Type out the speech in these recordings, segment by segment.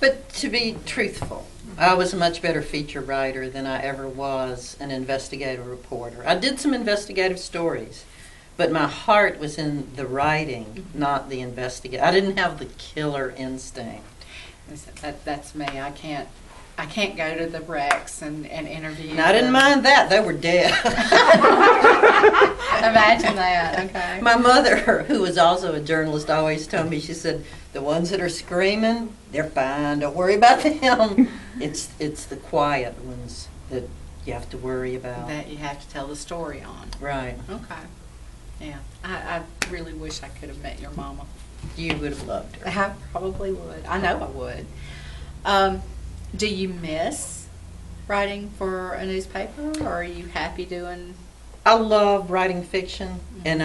But to be truthful, I was a much better feature writer than I ever was an investigative reporter. I did some investigative stories, but my heart was in the writing, not the investigation. I didn't have the killer instinct. That's me. I can't go to the wrecks and interview. And I didn't mind that. They were dead. Imagine that. Okay. My mother, who was also a journalist, always told me, she said, the ones that are screaming, they're fine. Don't worry about them. It's the quiet ones that you have to worry about. That you have to tell the story on. Right. Okay. Yeah. I really wish I could have met your mama. You would have loved her. I probably would. I know I would. Do you miss writing for a newspaper, or are you happy doing? I love writing fiction, and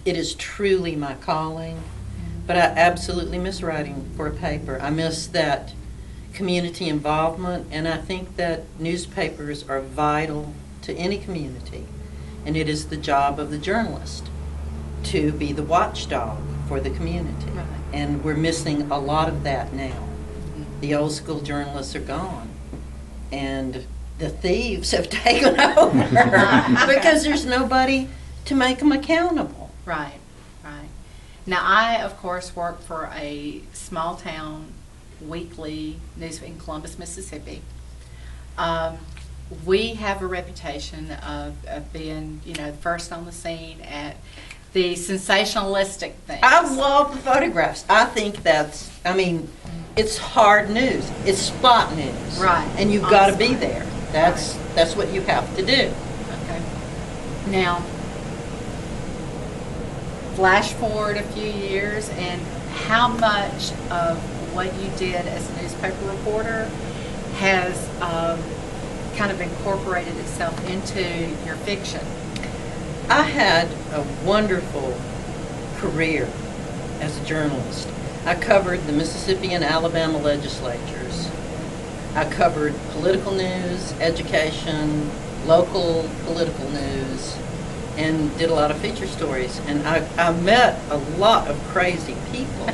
it is truly my calling. But I absolutely miss writing for a paper. I miss that community involvement, and I think that newspapers are vital to any community. And it is the job of the journalist to be the watchdog for the community. Right. And we're missing a lot of that now. The old school journalists are gone, and the thieves have taken over because there's nobody to make them accountable. Right, right. Now, I, of course, work for a small town weekly news in Columbus, Mississippi. We have a reputation of being, first on the scene at the sensationalistic things. I love the photographs. I think it's hard news. It's spot news. Right. And you've got to be there. That's what you have to do. Okay. Now, flash forward a few years, and how much of what you did as a newspaper reporter has kind of incorporated itself into your fiction? I had a wonderful career as a journalist. I covered the Mississippi and Alabama legislatures. I covered political news, education, local political news, and did a lot of feature stories. And I met a lot of crazy people,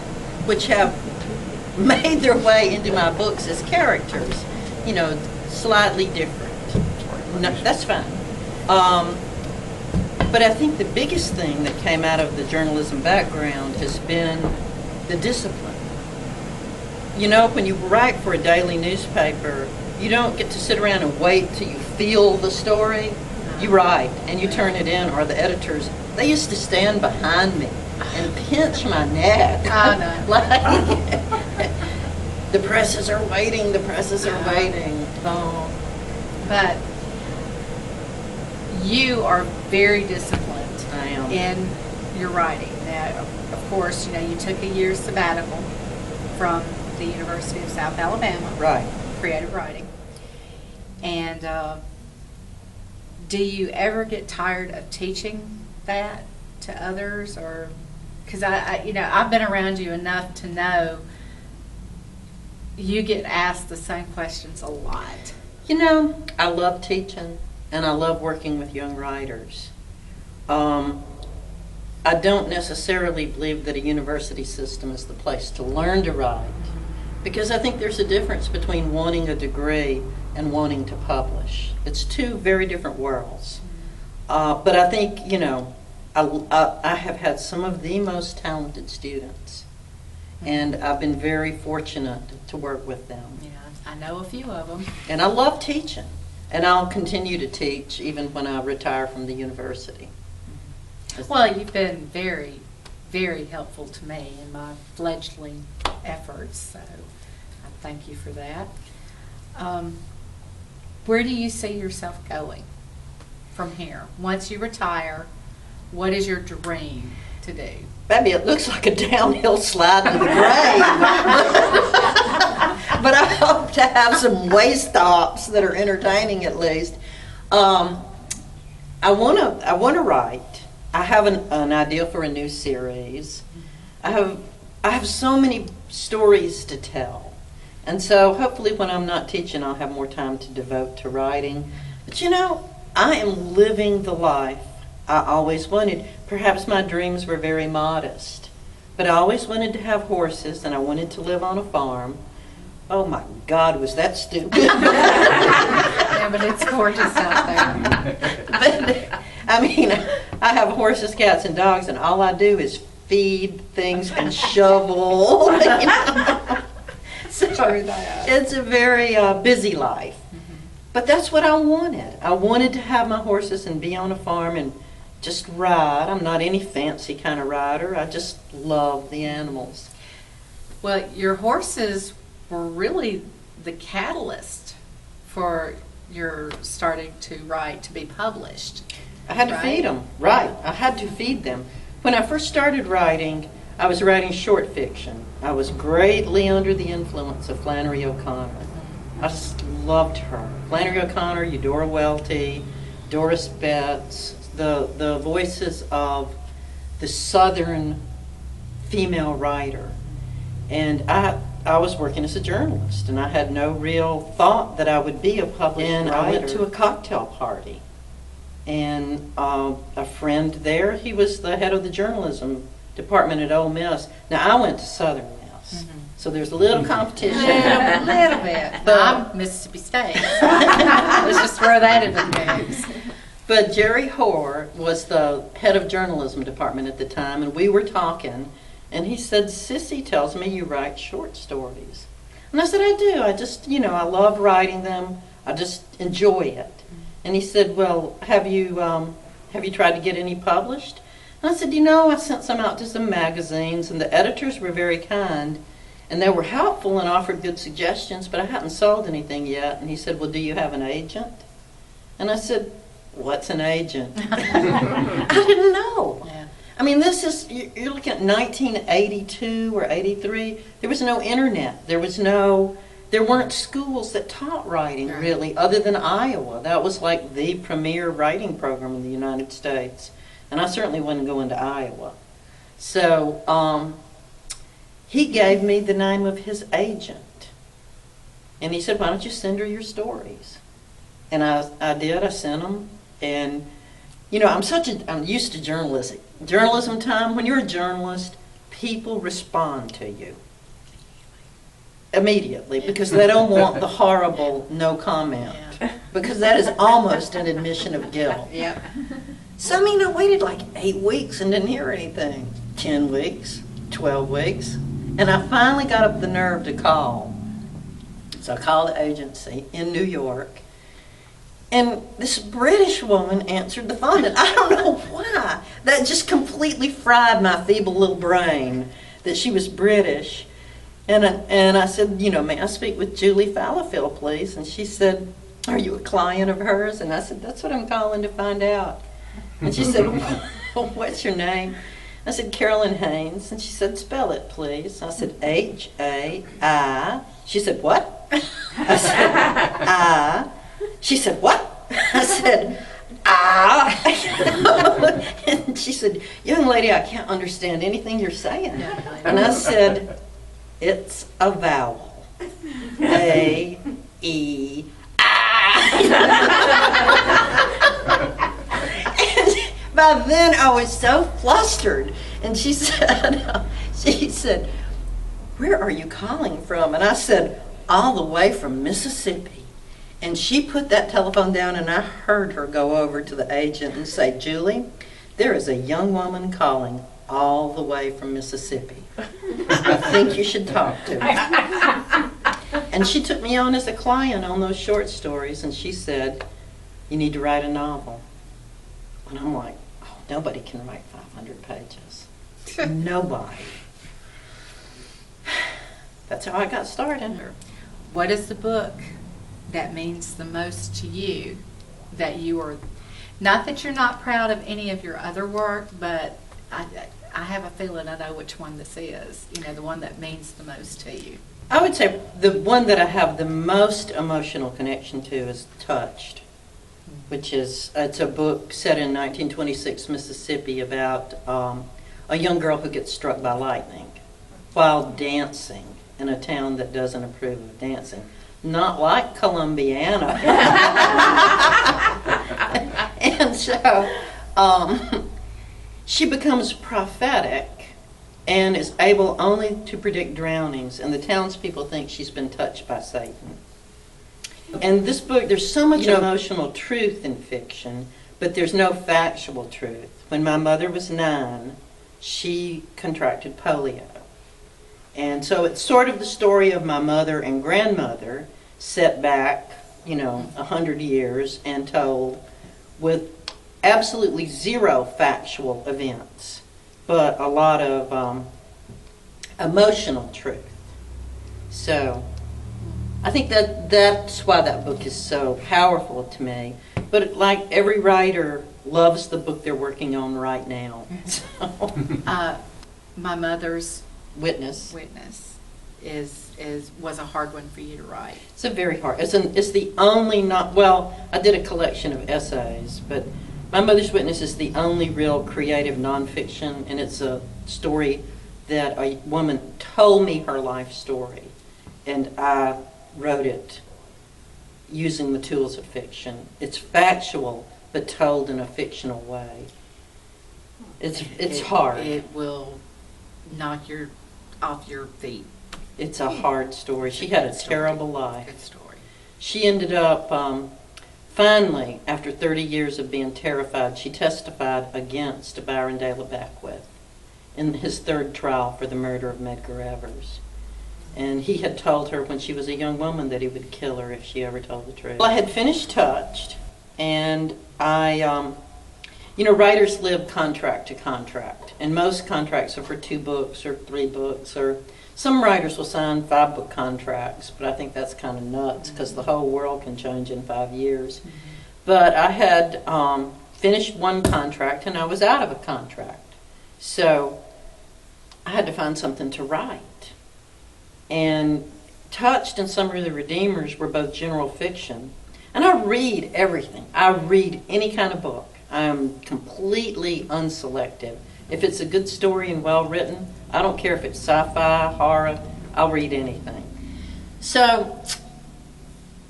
which have made their way into my books as characters, slightly different. No, that's fine. But I think the biggest thing that came out of the journalism background has been the discipline. When you write for a daily newspaper, you don't get to sit around and wait till you feel the story. You write and you turn it in, or the editors, they used to stand behind me and pinch my neck. Oh, no. Like, the presses are waiting, the presses are waiting. Oh. But you are very disciplined I am. in your writing. Now, of course, you took a year's sabbatical from the University of South Alabama. Right. Creative writing. And do you ever get tired of teaching that to others, or because I've been around you enough to know you get asked the same questions a lot. I love teaching, and I love working with young writers. I don't necessarily believe that a university system is the place to learn to write, because I think there's a difference between wanting a degree and wanting to publish. It's two very different worlds. But I think, I have had some of the most talented students, and I've been very fortunate to work with them. Yeah, I know a few of them. And I love teaching, and I'll continue to teach even when I retire from the university. Well, you've been very, very helpful to me in my fledgling efforts, so I thank you for that. Where do you see yourself going from here? Once you retire, what is your dream to do? Baby, it looks like a downhill slide to the grave. But I hope to have some way stops that are entertaining at least. I want to write. I have an idea for a new series. I have so many stories to tell. And so hopefully when I'm not teaching, I'll have more time to devote to writing. But I am living the life I always wanted. Perhaps my dreams were very modest, but I always wanted to have horses, and I wanted to live on a farm. Oh my God, was that stupid? Yeah, but it's gorgeous out there. But, I mean, I have horses, cats, and dogs, and all I do is feed things and shovel. You know? So True that. it's a very busy life. But that's what I wanted. I wanted to have my horses and be on a farm and just ride. I'm not any fancy kind of rider. I just love the animals. Well, your horses were really the catalyst for your starting to write to be published. I had to Right. feed them. Right. I had to feed them. When I first started writing, I was writing short fiction. I was greatly under the influence of Flannery O'Connor. I just loved her. Flannery O'Connor, Eudora Welty, Doris Betts, the voices of the Southern female writer. And I was working as a journalist, and I had no real thought that I would be a published writer. I went to a cocktail party, and a friend there, he was the head of the journalism department at Ole Miss. Now, I went to Southern Miss, so there's a little competition. A little bit. But- I'm Mississippi State. Let's just throw that in the mix. But Jerry Hoare was the head of journalism department at the time, and we were talking, and he said, Sissy tells me you write short stories. And I said, I do. I just, I love writing them. I just enjoy it. And he said, well, have you tried to get any published? And I said, I sent some out to some magazines, and the editors were very kind, and they were helpful and offered good suggestions, but I hadn't sold anything yet. And he said, well, do you have an agent? And I said, what's an agent? I didn't know. Yeah. I mean, you're looking at 1982 or 83. There was no internet. There weren't schools that taught writing, Right. really, other than Iowa. That was like the premier writing program in the United States. And I certainly wasn't going to Iowa. So he gave me the name of his agent. And he said, why don't you send her your stories? And I did. I sent them. And, I'm used to journalism time. When you're a journalist, people respond to you immediately because they don't want the horrible no comment. Yeah. Because that is almost an admission of guilt. Yep. So, I waited like 8 weeks and didn't hear anything. 10 weeks, 12 weeks. And I finally got up the nerve to call. So I called the agency in New York. And this British woman answered the phone, and I don't know why. That just completely fried my feeble little brain that she was British. And I said, may I speak with Julie Fallowfield, please? And she said, are you a client of hers? And I said, that's what I'm calling to find out. And she said, what's your name? I said, Carolyn Haines. And she said, spell it, please. I said, H-A-I. She said, what? I said, I. She said, what? I said, and she said, young lady, I can't understand anything you're saying. And I said, it's a vowel. A, E, I. And by then I was so flustered. And she said, where are you calling from? And I said, all the way from Mississippi. And she put that telephone down, and I heard her go over to the agent and say, Julie, there is a young woman calling all the way from Mississippi. I think you should talk to her. And she took me on as a client on those short stories, and she said, you need to write a novel. And I'm like, oh, nobody can write 500 pages. Nobody. That's how I got started. What is the book that means the most to you, that you are, not that you're not proud of any of your other work, but I have a feeling I know which one this is, the one that means the most to you? I would say the one that I have the most emotional connection to is Touched, which is, it's a book set in 1926 Mississippi about a young girl who gets struck by lightning while dancing in a town that doesn't approve of dancing. Not like Columbiana. And so she becomes prophetic and is able only to predict drownings, and the townspeople think she's been touched by Satan. And this book, there's so much emotional truth in fiction, but there's no factual truth. When my mother was 9, she contracted polio. And so it's sort of the story of my mother and grandmother set back, 100 years and told with absolutely zero factual events, but a lot of emotional truth. So I think that's why that book is so powerful to me. But like every writer loves the book they're working on right now. So. My mother's Witness was a hard one for you to write. It's a very hard. It's the only not well. I did a collection of essays, but My Mother's Witness is the only real creative nonfiction, and it's a story that a woman told me her life story, and I wrote it using the tools of fiction. It's factual, but told in a fictional way. It's hard. It will knock you off your feet. It's a hard story. She had a terrible life. Good story. She ended up, finally, after 30 years of being terrified, she testified against Byron Dale Beckwith in his 3rd trial for the murder of Medgar Evers. And he had told her when she was a young woman that he would kill her if she ever told the truth. Well, I had finished Touched, and writers live contract to contract, and most contracts are for 2 books or 3 books, or some writers will sign 5-book contracts, but I think that's kind of nuts because the whole world can change in 5 years. Mm-hmm. But I had finished one contract and I was out of a contract. So I had to find something to write. And Touched and Summer of the Redeemers were both general fiction. And I read everything. I read any kind of book. I'm completely unselective. If it's a good story and well written, I don't care if it's sci-fi, horror, I'll read anything. So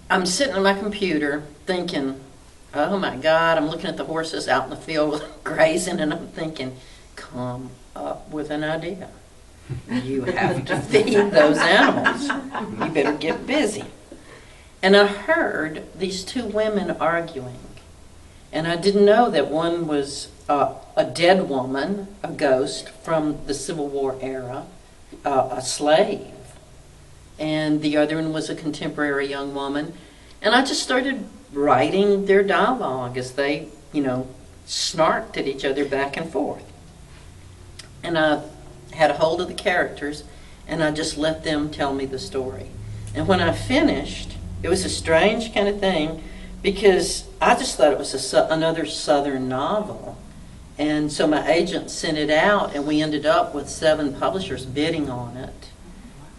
I'm sitting on my computer thinking, oh my God, I'm looking at the horses out in the field grazing, and I'm thinking, come up with an idea. You have to feed those animals. You better get busy. And I heard these 2 women arguing. And I didn't know that one was a dead woman, a ghost from the Civil War era, a slave. And the other one was a contemporary young woman. And I just started writing their dialogue as they, snarked at each other back and forth. And I had a hold of the characters, and I just let them tell me the story. And when I finished, it was a strange kind of thing, because I just thought it was another Southern novel. And so my agent sent it out, and we ended up with 7 publishers bidding on it.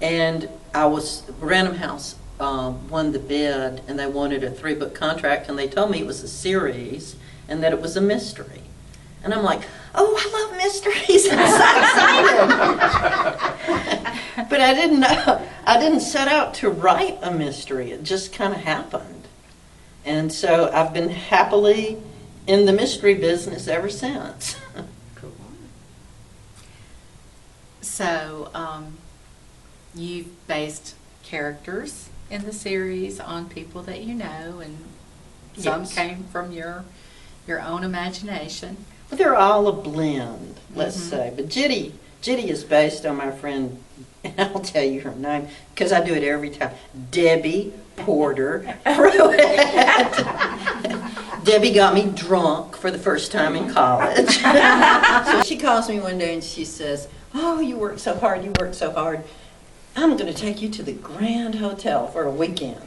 And Random House won the bid, and they wanted a 3-book contract, and they told me it was a series and that it was a mystery. And I'm like, oh, I love mysteries. I'm so excited. But I didn't know. I didn't set out to write a mystery. It just kind of happened. And so I've been happily in the mystery business ever since. Cool. So you've based characters in the series on people that you know, and some Yes. came from your own imagination. Well, they're all a blend, let's say. But Jitty is based on my friend, and I'll tell you her name because I do it every time, Debbie Porter Pruitt. Debbie got me drunk for the first time in college. So she calls me one day and she says, oh, you work so hard, I'm going to take you to the Grand Hotel for a weekend.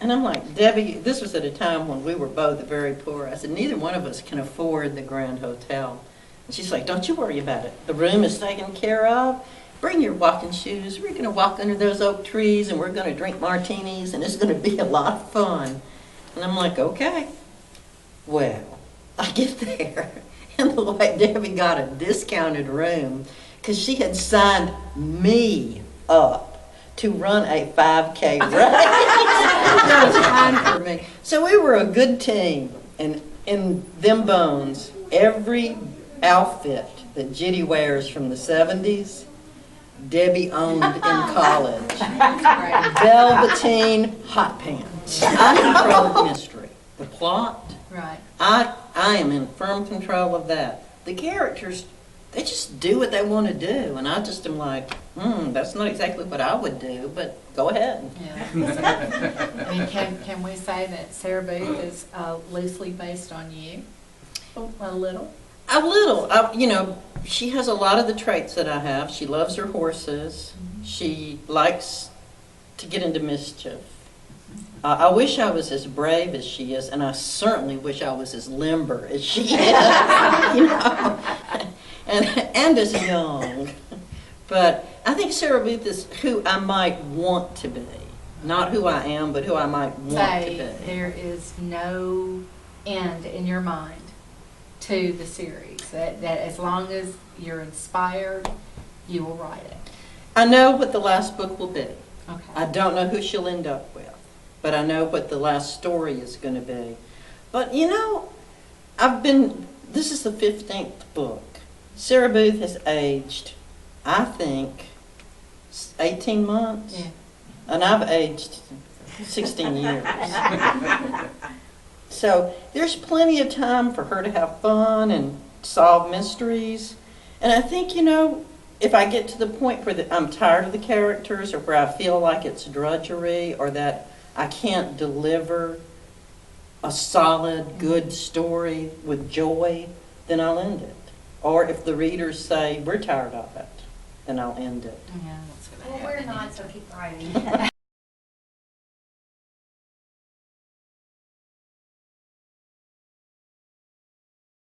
And I'm like, Debbie, this was at a time when we were both very poor. I said, neither one of us can afford the Grand Hotel. And she's like, don't you worry about it. The room is taken care of. Bring your walking shoes. We're going to walk under those oak trees, and we're going to drink martinis, and it's going to be a lot of fun. And I'm like, okay. Well, I get there, and the white Debbie got a discounted room because she had signed me up to run a 5K race. That was fine for me. So we were a good team, and in them bones, every outfit that Judy wears from the 70s, Debbie owned in college. Right. Velveteen hot pants. I control the mystery. The plot, Right. I am in firm control of that. The characters, they just do what they want to do, and I just am like, that's not exactly what I would do, but go ahead. Yeah. I mean, can we say that Sarah Booth is loosely based on you? A little? A little. You know, she has a lot of the traits that I have. She loves her horses. She likes to get into mischief. I wish I was as brave as she is, and I certainly wish I was as limber as she is, you know, and as young. But I think Sarah Booth is who I might want to be. Not who I am, but who I might want to be. There is no end in your mind to the series. That as long as you're inspired, you will write it. I know what the last book will be. Okay. I don't know who she'll end up with, but I know what the last story is going to be. But you know, this is the 15th book. Sarah Booth has aged, I think, 18 months. Yeah. And I've aged 16 years. So there's plenty of time for her to have fun and solve mysteries. And I think, you know, if I get to the point where I'm tired of the characters, or where I feel like it's drudgery, or that I can't deliver a solid, good story with joy, then I'll end it. Or if the readers say, we're tired of it, then I'll end it. Yeah, that's gonna Well, happen we're not, so anytime. keep writing.